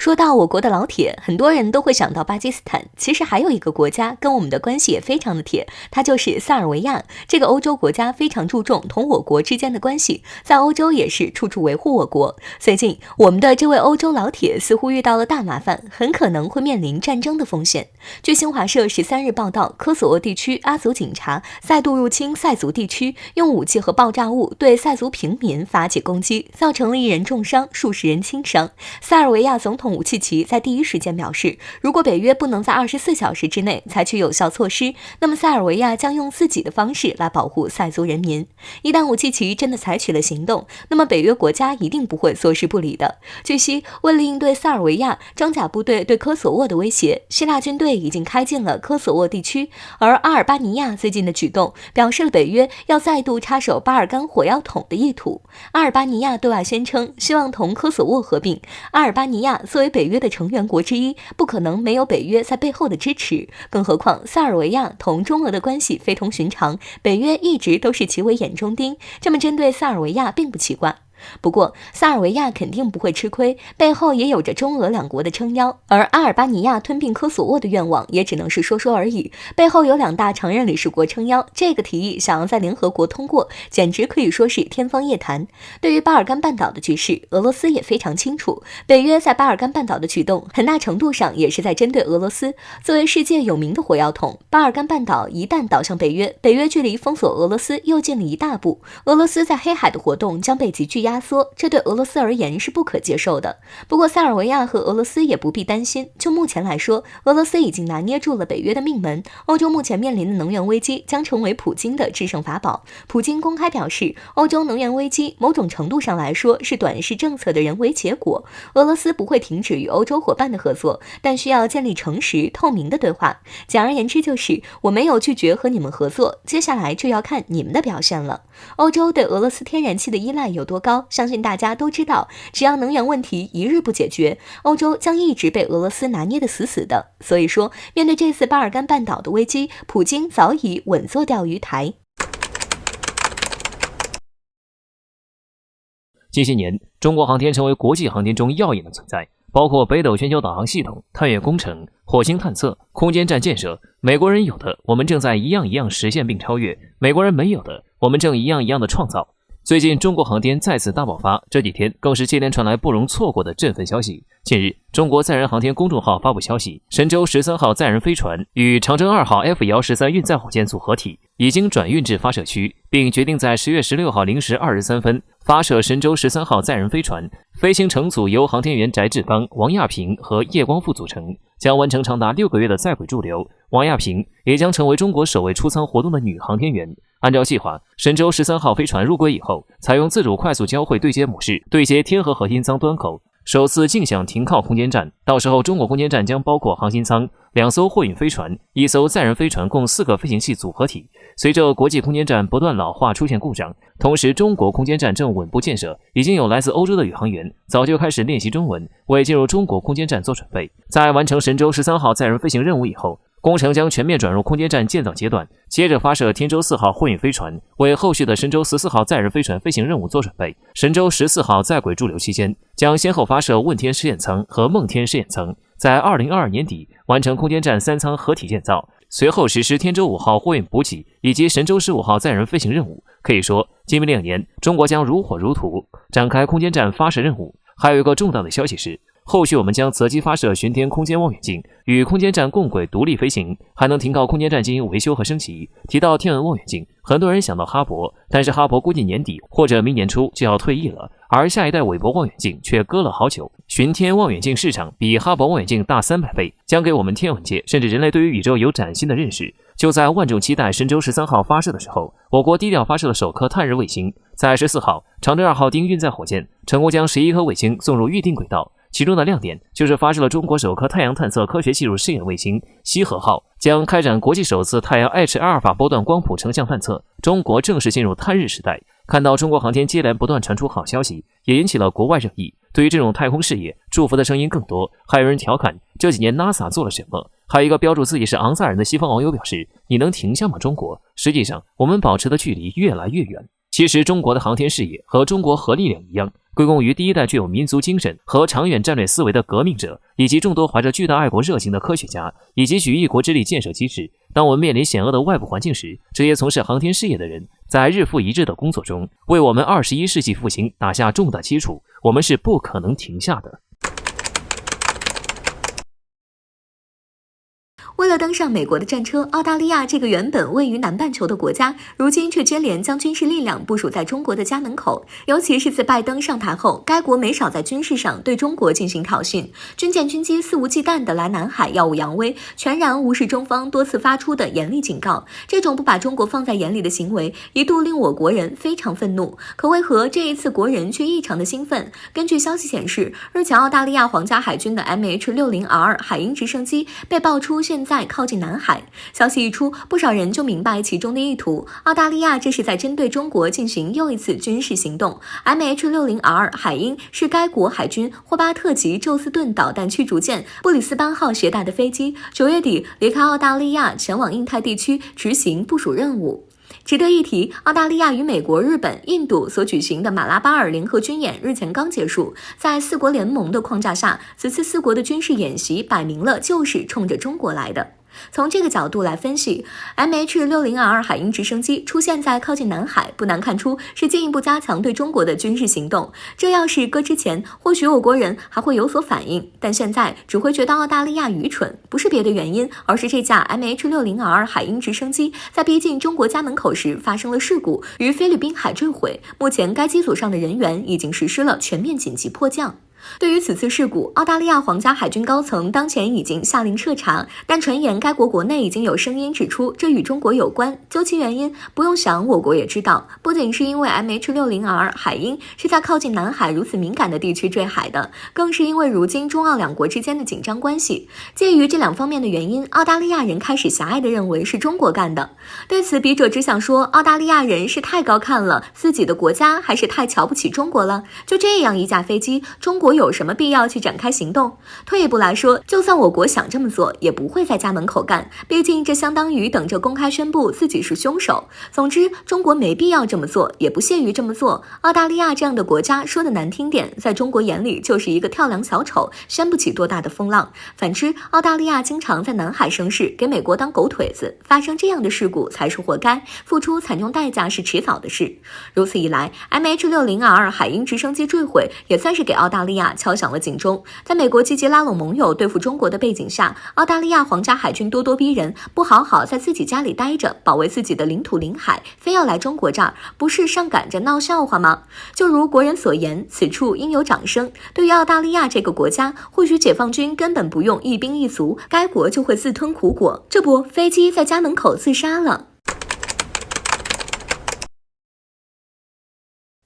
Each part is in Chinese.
说到我国的老铁，很多人都会想到巴基斯坦，其实还有一个国家跟我们的关系也非常的铁，它就是塞尔维亚。这个欧洲国家非常注重同我国之间的关系，在欧洲也是处处维护我国。最近我们的这位欧洲老铁似乎遇到了大麻烦，很可能会面临战争的风险。据新华社13日报道，科索沃地区阿族警察再度入侵塞族地区，用武器和爆炸物对塞族平民发起攻击，造成了1人重伤，数十人轻伤。塞尔维亚总统武契奇在第一时间表示，如果北约不能在24小时之内采取有效措施，那么塞尔维亚将用自己的方式来保护塞族人民。一旦武契奇真的采取了行动，那么北约国家一定不会坐视不理的。据悉，为了应对塞尔维亚装甲部队对科索沃的威胁，希腊军队已经开进了科索沃地区，而阿尔巴尼亚最近的举动表示了北约要再度插手巴尔干火药桶的意图。阿尔巴尼亚对外宣称希望同科索沃合并，阿尔巴尼亚作为北约的成员国之一，不可能没有北约在背后的支持，更何况塞尔维亚同中俄的关系非同寻常，北约一直都是其为眼中钉，这么针对塞尔维亚并不奇怪。不过塞尔维亚肯定不会吃亏，背后也有着中俄两国的撑腰，而阿尔巴尼亚吞并科索沃的愿望也只能是说说而已，背后有2大常任理事国撑腰，这个提议想要在联合国通过，简直可以说是天方夜谭。对于巴尔干半岛的局势，俄罗斯也非常清楚，北约在巴尔干半岛的举动很大程度上也是在针对俄罗斯。作为世界有名的火药桶，巴尔干半岛一旦倒向北约，北约距离封锁俄罗斯又近了一大步，俄罗斯在黑海的活动将被急剧压缩，这对俄罗斯而言是不可接受的。不过塞尔维亚和俄罗斯也不必担心，就目前来说，俄罗斯已经拿捏住了北约的命门，欧洲目前面临的能源危机将成为普京的制胜法宝。普京公开表示，欧洲能源危机某种程度上来说是短视政策的人为结果，俄罗斯不会停止与欧洲伙伴的合作，但需要建立诚实透明的对话。简而言之就是我没有拒绝和你们合作，接下来就要看你们的表现了。欧洲对俄罗斯天然气的依赖有多高，相信大家都知道，只要能源问题一日不解决，欧洲将一直被俄罗斯拿捏得死死的。所以说，面对这次巴尔干半岛的危机，普京早已稳坐钓鱼台。近些年，中国航天成为国际航天中耀眼的存在，包括北斗全球导航系统、探月工程、火星探测、空间站建设，美国人有的，我们正在一样一样实现并超越；美国人没有的，我们正一样一样的创造。最近中国航天再次大爆发，这几天更是接连传来不容错过的振奋消息。近日，中国载人航天公众号发布消息，神舟13号载人飞船与长征2号 F-13运载火箭组合体已经转运至发射区，并决定在10月16号0时23分发射神舟13号载人飞船。飞行乘组由航天员翟志刚、王亚平和叶光富组成，将完成长达6个月的在轨驻留。王亚平也将成为中国首位出舱活动的女航天员。按照计划，神舟13号飞船入轨以后，采用自主快速交会对接模式，对接天河核心舱端口，首次径向停靠空间站。到时候，中国空间站将包括航行舱、2艘货运飞船、1艘载人飞船，共4个飞行器组合体。随着国际空间站不断老化出现故障，同时中国空间站正稳步建设，已经有来自欧洲的宇航员早就开始练习中文，为进入中国空间站做准备。在完成神舟13号载人飞行任务以后，工程将全面转入空间站建造阶段，接着发射天舟4号货运飞船，为后续的神舟14号载人飞船飞行任务做准备。神舟14号在轨驻留期间，将先后发射问天试验舱和梦天试验舱，在2022年底完成空间站3舱合体建造，随后实施天舟5号货运补给以及神舟15号载人飞行任务。可以说，今明2年，中国将如火如荼展开空间站发射任务。还有一个重大的消息是，后续我们将择机发射巡天空间望远镜，与空间站共轨独立飞行，还能停靠空间站进行维修和升级。提到天文望远镜，很多人想到哈勃，但是哈勃估计年底或者明年初就要退役了，而下一代韦伯望远镜却搁了好久。巡天望远镜市场比哈勃望远镜大300倍，将给我们天文界甚至人类对于宇宙有崭新的认识。就在万众期待神舟13号发射的时候，我国低调发射了首颗探日卫星。在14号，长征2号丁运载火箭成功将11颗卫星送入预定轨道，其中的亮点就是发射了中国首颗太阳探测科学技术试验卫星羲和号，将开展国际首次太阳 H 阿尔法波段光谱成像探测，中国正式进入探日时代。看到中国航天接连不断传出好消息，也引起了国外热议。对于这种太空事业，祝福的声音更多。还有人调侃这几年 NASA 做了什么？还有一个标注自己是昂萨人的西方网友表示：“你能停下吗，中国？”实际上，我们保持的距离越来越远。其实，中国的航天事业和中国核力量一样，归功于第一代具有民族精神和长远战略思维的革命者，以及众多怀着巨大爱国热情的科学家，以及举一国之力建设机制。当我们面临险恶的外部环境时，这些从事航天事业的人在日复一日的工作中，为我们21世纪复兴打下重大基础，我们是不可能停下的。为了登上美国的战车，澳大利亚这个原本位于南半球的国家，如今却接连将军事力量部署在中国的家门口。尤其是自拜登上台后，该国没少在军事上对中国进行挑衅，军舰军机肆无忌惮地来南海耀武扬威，全然无视中方多次发出的严厉警告。这种不把中国放在眼里的行为，一度令我国人非常愤怒。可为何这一次国人却异常的兴奋？根据消息显示，日前澳大利亚皇家海军的 MH-60R 海鹰直升机被爆出现在靠近南海。消息一出，不少人就明白其中的意图。澳大利亚这是在针对中国进行又一次军事行动。MH-60R 海鹰是该国海军霍巴特级宙斯盾导弹驱逐舰布里斯班号携带的飞机，9月底离开澳大利亚前往印太地区执行部署任务。值得一提，澳大利亚与美国、日本、印度所举行的马拉巴尔联合军演日前刚结束，在4国联盟的框架下，此次4国的军事演习摆明了就是冲着中国来的。从这个角度来分析， MH-60R 海鹰直升机出现在靠近南海，不难看出是进一步加强对中国的军事行动。这要是搁之前，或许我国人还会有所反应，但现在只会觉得澳大利亚愚蠢，不是别的原因，而是这架 MH-60R 海鹰直升机在逼近中国家门口时发生了事故，于菲律宾海坠毁。目前该机组上的人员已经实施了全面紧急迫降。对于此次事故，澳大利亚皇家海军高层当前已经下令彻查，但传言该国国内已经有声音指出这与中国有关。究其原因，不用想，我国也知道，不仅是因为 MH-60R 海鹰是在靠近南海如此敏感的地区坠海的，更是因为如今中澳两国之间的紧张关系。介于这两方面的原因，澳大利亚人开始狭隘地认为是中国干的。对此，笔者只想说，澳大利亚人是太高看了自己的国家，还是太瞧不起中国了？就这样一架飞机，中国有什么必要去展开行动？退一步来说，就算我国想这么做，也不会在家门口干，毕竟这相当于等着公开宣布自己是凶手。总之，中国没必要这么做，也不屑于这么做。澳大利亚这样的国家，说的难听点，在中国眼里就是一个跳梁小丑，掀不起多大的风浪。反之，澳大利亚经常在南海生事，给美国当狗腿子，发生这样的事故才是活该，付出惨重代价是迟早的事。如此一来， MH-60R 海鹰直升机坠毁，也算是给澳大利亚敲响了警钟。在美国积极拉拢盟友对付中国的背景下，澳大利亚皇家海军咄咄逼人，不好好在自己家里待着，保卫自己的领土领海，非要来中国这儿，不是上赶着闹笑话吗？就如国人所言，此处应有掌声。对于澳大利亚这个国家，或许解放军根本不用一兵一卒，该国就会自吞苦果。这不，飞机在家门口自杀了。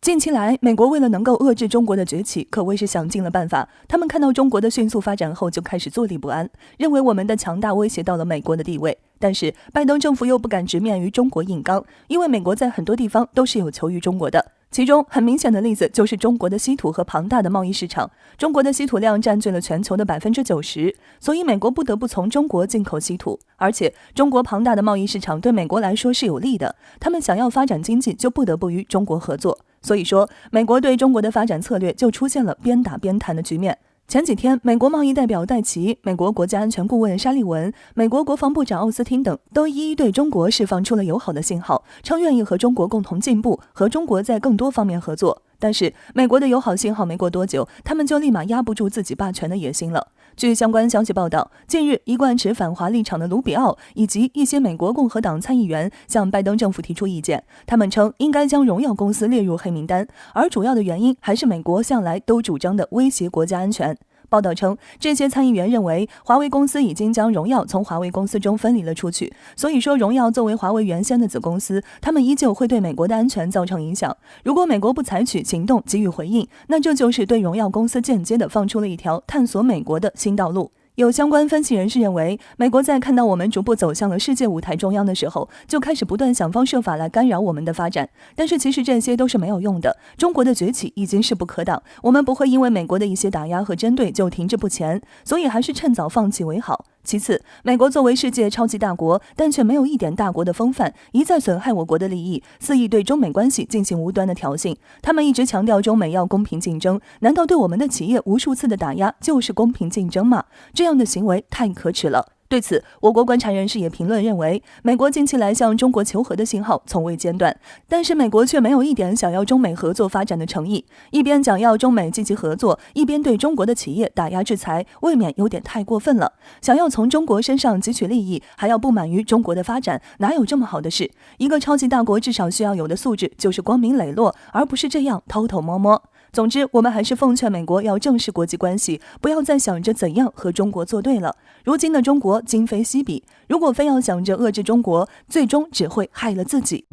近期来，美国为了能够遏制中国的崛起，可谓是想尽了办法。他们看到中国的迅速发展后，就开始坐立不安，认为我们的强大威胁到了美国的地位。但是拜登政府又不敢直面于中国硬刚，因为美国在很多地方都是有求于中国的。其中很明显的例子就是中国的稀土和庞大的贸易市场。中国的稀土量占据了全球的 90%， 所以美国不得不从中国进口稀土。而且中国庞大的贸易市场对美国来说是有利的，他们想要发展经济就不得不与中国合作。所以说，美国对中国的发展策略就出现了边打边谈的局面。前几天，美国贸易代表戴奇、美国国家安全顾问沙利文、美国国防部长奥斯汀等都一一对中国释放出了友好的信号，称愿意和中国共同进步，和中国在更多方面合作。但是美国的友好信号没过多久，他们就立马压不住自己霸权的野心了。据相关消息报道，近日一贯持反华立场的卢比奥以及一些美国共和党参议员向拜登政府提出意见，他们称应该将荣耀公司列入黑名单，而主要的原因还是美国向来都主张的威胁国家安全。报道称，这些参议员认为华为公司已经将荣耀从华为公司中分离了出去，所以说荣耀作为华为原先的子公司，他们依旧会对美国的安全造成影响。如果美国不采取行动给予回应，那这就是对荣耀公司间接的放出了一条探索美国的新道路。有相关分析人士认为，美国在看到我们逐步走向了世界舞台中央的时候，就开始不断想方设法来干扰我们的发展。但是其实这些都是没有用的，中国的崛起已经势不可挡，我们不会因为美国的一些打压和针对就停滞不前，所以还是趁早放弃为好。其次，美国作为世界超级大国，但却没有一点大国的风范，一再损害我国的利益，肆意对中美关系进行无端的挑衅。他们一直强调中美要公平竞争，难道对我们的企业无数次的打压就是公平竞争吗？这样的行为太可耻了。对此，我国观察人士也评论认为，美国近期来向中国求和的信号从未间断，但是美国却没有一点想要中美合作发展的诚意，一边讲要中美积极合作，一边对中国的企业打压制裁，未免有点太过分了。想要从中国身上汲取利益，还要不满于中国的发展，哪有这么好的事？一个超级大国至少需要有的素质就是光明磊落，而不是这样偷偷摸摸。总之，我们还是奉劝美国要正视国际关系，不要再想着怎样和中国作对了。如今的中国今非昔比，如果非要想着遏制中国，最终只会害了自己。